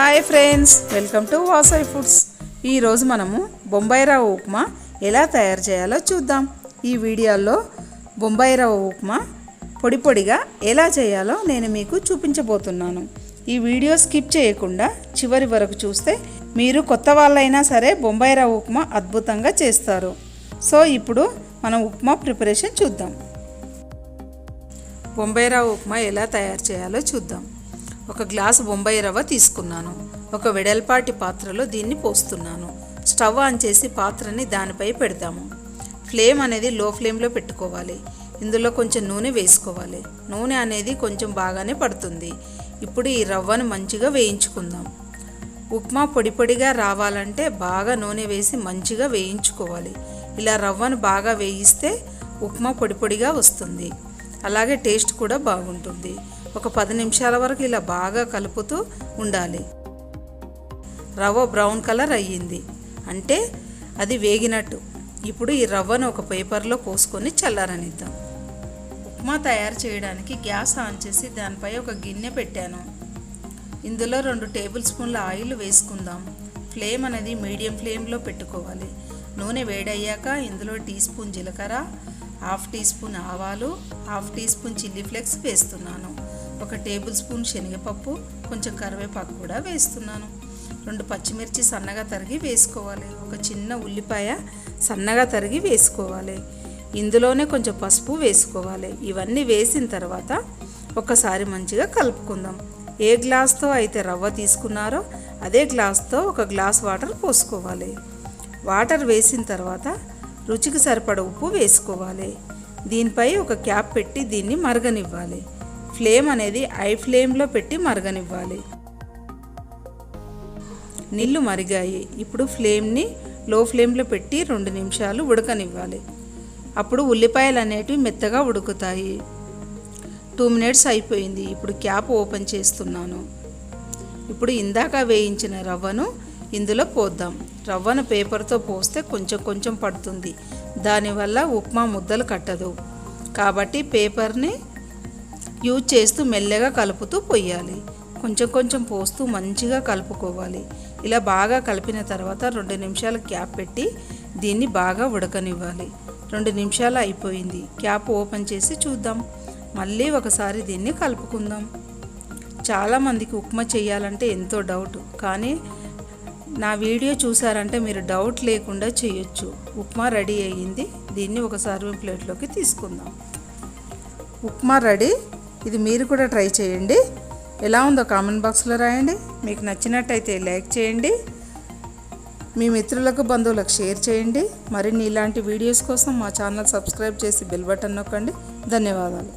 Hi friends, welcome to Vasavi foods. ఈరోజు మనము బొంబాయి రవ్వ ఉప్మా ఎలా తయారు చేయాలో చూద్దాం. ఈ వీడియోలో బొంబాయి రవ్వ ఉప్మా పొడి పొడిగా ఎలా చేయాలో నేను మీకు చూపించబోతున్నాను. ఈ వీడియో స్కిప్ చేయకుండా చివరి వరకు చూస్తే మీరు కొత్త వాళ్ళైనా సరే బొంబాయి రవ్వ ఉప్మా అద్భుతంగా చేస్తారు. సో ఇప్పుడు మనం ఉప్మా ప్రిపరేషన్ చూద్దాం. బొంబాయి రవ్వ ఉప్మా ఎలా తయారు చేయాలో చూద్దాం. ఒక గ్లాసు బొంబాయి రవ్వ తీసుకున్నాను. ఒక వెడల్పాటి పాత్రలో దీన్ని పోస్తున్నాను. స్టవ్ ఆన్ చేసి పాత్రని దానిపై పెడతాము. ఫ్లేమ్ అనేది లో ఫ్లేమ్లో పెట్టుకోవాలి. ఇందులో కొంచెం నూనె వేసుకోవాలి. నూనె అనేది కొంచెం బాగానే పడుతుంది. ఇప్పుడు ఈ రవ్వను మంచిగా వేయించుకుందాం. ఉప్మా పొడి పొడిగా రావాలంటే బాగా నూనె వేసి మంచిగా వేయించుకోవాలి. ఇలా రవ్వను బాగా వేయిస్తే ఉప్మా పొడి పొడిగా వస్తుంది. అలాగే టేస్ట్ కూడా బాగుంటుంది. ఒక 10 నిమిషాల వరకు ఇలా బాగా కలుపుతూ ఉండాలి. రవ్వ బ్రౌన్ కలర్ అయ్యింది అంటే అది వేగినట్టు. ఇప్పుడు ఈ రవ్వను ఒక పేపర్లో పోసుకొని చల్లారనిద్దాం. ఉప్మా తయారు చేయడానికి గ్యాస్ ఆన్ చేసి దానిపై ఒక గిన్నె పెట్టాను. ఇందులో 2 టేబుల్ స్పూన్ల ఆయిల్ వేసుకుందాం. ఫ్లేమ్ అనేది మీడియం ఫ్లేమ్లో పెట్టుకోవాలి. నూనె వేడయ్యాక ఇందులో టీ స్పూన్ జీలకర్ర, హాఫ్ టీ స్పూన్ ఆవాలు, half teaspoon chilli flakes వేస్తున్నాను. ఒక టేబుల్ స్పూన్ శనగపప్పు, కొంచెం కరివేపాకు కూడా వేస్తున్నాను. 2 పచ్చిమిర్చి సన్నగా తరిగి వేసుకోవాలి. ఒక చిన్న ఉల్లిపాయ సన్నగా తరిగి వేసుకోవాలి. ఇందులోనే కొంచెం పసుపు వేసుకోవాలి. ఇవన్నీ వేసిన తర్వాత ఒకసారి మంచిగా కలుపుకుందాం. ఏ గ్లాస్తో అయితే రవ్వ తీసుకున్నారో అదే గ్లాస్తో ఒక గ్లాస్ వాటర్ పోసుకోవాలి. వాటర్ వేసిన తర్వాత రుచికి సరిపడ ఉప్పు వేసుకోవాలి. దీనిపై ఒక క్యాప్ పెట్టి దీన్ని మరగనివ్వాలి. ఫ్లేమ్ అనేది హై ఫ్లేమ్లో పెట్టి మరగనివ్వాలి. నీళ్ళు మరిగాయి. ఇప్పుడు ఫ్లేమ్ని లో ఫ్లేమ్లో పెట్టి 2 నిమిషాలు ఉడకనివ్వాలి. అప్పుడు ఉల్లిపాయలు అనేటివి మెత్తగా ఉడుకుతాయి. 2 మినిట్స్ అయిపోయింది. ఇప్పుడు క్యాప్ ఓపెన్ చేస్తున్నాను. ఇప్పుడు ఇందాక వేయించిన రవ్వను ఇందులో పోద్దాం. రవ్వను పేపర్తో పోస్తే కొంచెం కొంచెం పడుతుంది. దానివల్ల ఉప్మా ముద్దలు కట్టదు. కాబట్టి పేపర్ని యూజ్ చేస్తూ మెల్లగా కలుపుతూ పోయాలి. కొంచెం కొంచెం పోస్తూ మంచిగా కలుపుకోవాలి. ఇలా బాగా కలిపిన తర్వాత 2 నిమిషాలు క్యాప్ పెట్టి దీన్ని బాగా ఉడకనివ్వాలి. 2 నిమిషాలు అయిపోయింది. క్యాప్ ఓపెన్ చేసి చూద్దాం. మళ్ళీ ఒకసారి దీన్ని కలుపుకుందాం. చాలామందికి ఉప్మా చేయాలంటే ఎంతో డౌట్, కానీ నా వీడియో చూసారంటే మీరు డౌట్ లేకుండా చేయొచ్చు. ఉప్మా రెడీ అయ్యింది. దీన్ని ఒక సర్వింగ్ ప్లేట్లోకి తీసుకుందాం. ఉప్మా రెడీ. ఇది మీరు కూడా ట్రై చేయండి. ఎలా ఉందో కామెంట్ బాక్స్లో రాయండి. మీకు నచ్చినట్టయితే లైక్ చేయండి. మీ మిత్రులకు, బంధువులకు షేర్ చేయండి. మరిన్ని ఇలాంటి వీడియోస్ కోసం మా ఛానల్ సబ్స్క్రైబ్ చేసి బెల్ బటన్ నొక్కండి. ధన్యవాదాలు.